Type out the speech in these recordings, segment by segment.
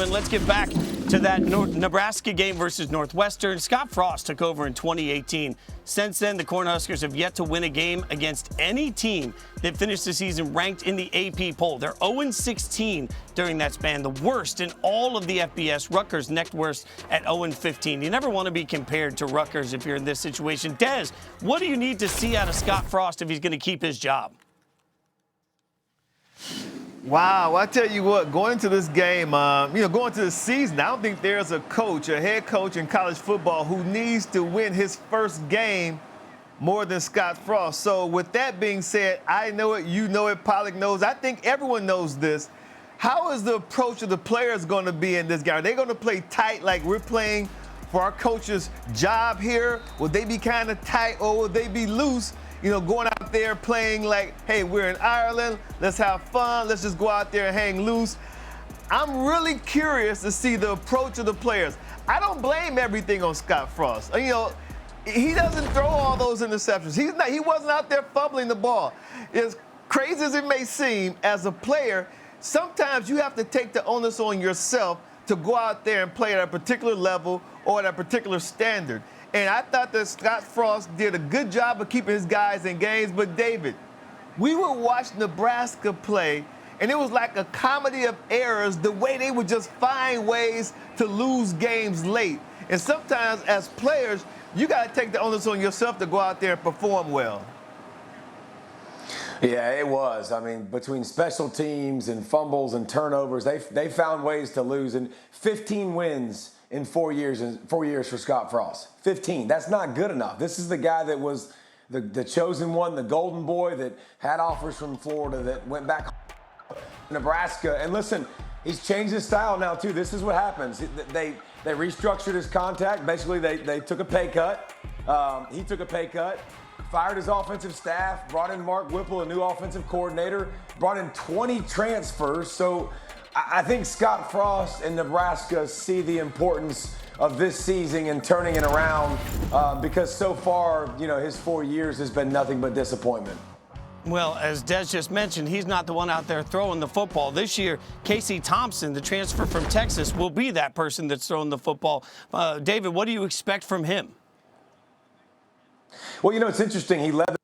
gentlemen, let's get back to that Nebraska game versus Northwestern. Scott Frost took over in 2018. Since then, the Cornhuskers have yet to win a game against any team that finished the season ranked in the AP poll. They're 0-16 during that span, the worst in all of the FBS. Rutgers next worst at 0-15. You never want to be compared to Rutgers if you're in this situation. Des, what do you need to see out of Scott Frost if he's going to keep his job? Wow, I tell you what, going into this game, going into the season, I don't think there's a coach, a head coach in college football who needs to win his first game more than Scott Frost. So with that being said, I know it, you know it, Pollock knows. I think everyone knows this. How is the approach of the players going to be in this game? Are they going to play tight like we're playing for our coach's job here? Will they be kind of tight or will they be loose? Going out there playing like, hey, we're in Ireland, let's have fun, let's just go out there and hang loose. I'm really curious to see the approach of the players. I don't blame everything on Scott Frost. He doesn't throw all those interceptions. He wasn't out there fumbling the ball. As crazy as it may seem, as a player, sometimes you have to take the onus on yourself to go out there and play at a particular level or at a particular standard. And I thought that Scott Frost did a good job of keeping his guys in games. But, David, we would watch Nebraska play, and it was like a comedy of errors, the way they would just find ways to lose games late. And sometimes, as players, you got to take the onus on yourself to go out there and perform well. Yeah, it was. I mean, between special teams and fumbles and turnovers, they found ways to lose. And 15 wins in 4 years for Scott Frost. 15. That's not good enough. This is the guy that was the chosen one, the golden boy that had offers from Florida that went back to Nebraska. And listen, he's changed his style now too. This is what happens. They restructured his contract. Basically, they took a pay cut. He took a pay cut. Fired his offensive staff, brought in Mark Whipple, a new offensive coordinator, brought in 20 transfers. So I think Scott Frost and Nebraska see the importance of this season and turning it around because so far, his 4 years has been nothing but disappointment. Well, as Des just mentioned, he's not the one out there throwing the football. This year, Casey Thompson, the transfer from Texas, will be that person that's throwing the football. David, what do you expect from him? Well, it's interesting. He led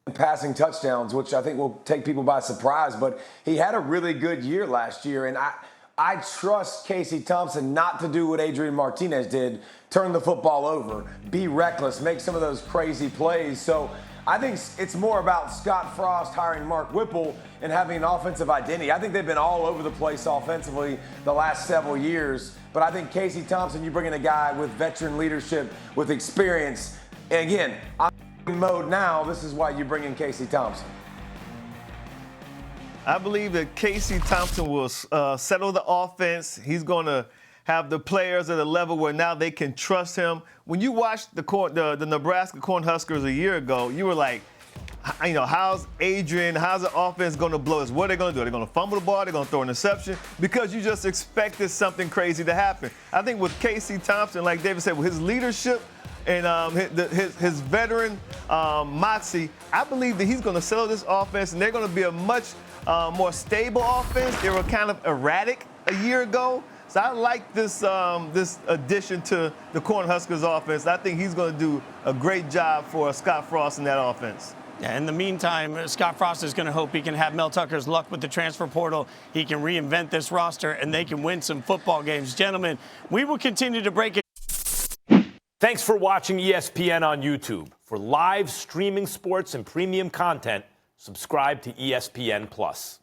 the passing touchdowns, which I think will take people by surprise, but he had a really good year last year, and I trust Casey Thompson not to do what Adrian Martinez did, turn the football over, be reckless, make some of those crazy plays. So I think it's more about Scott Frost hiring Mark Whipple and having an offensive identity. I think they've been all over the place offensively the last several years, but I think Casey Thompson, you bring in a guy with veteran leadership, with experience. And again, I'm in mode now. This is why you bring in Casey Thompson. I believe that Casey Thompson will settle the offense. He's going to have the players at a level where now they can trust him. When you watched the Nebraska Cornhuskers a year ago, you were like, how's the offense going to blow us? What are they going to do? Are they going to fumble the ball? Are they going to throw an interception? Because you just expected something crazy to happen. I think with Casey Thompson, like David said, with his leadership, and his veteran moxie, I believe that he's going to settle this offense, and they're going to be a much more stable offense. They were kind of erratic a year ago. So I like this addition to the Cornhuskers offense. I think he's going to do a great job for Scott Frost in that offense. Yeah, in the meantime, Scott Frost is going to hope he can have Mel Tucker's luck with the transfer portal. He can reinvent this roster, and they can win some football games. Gentlemen, we will continue to break it. Thanks for watching ESPN on YouTube. For live streaming sports and premium content, subscribe to ESPN+.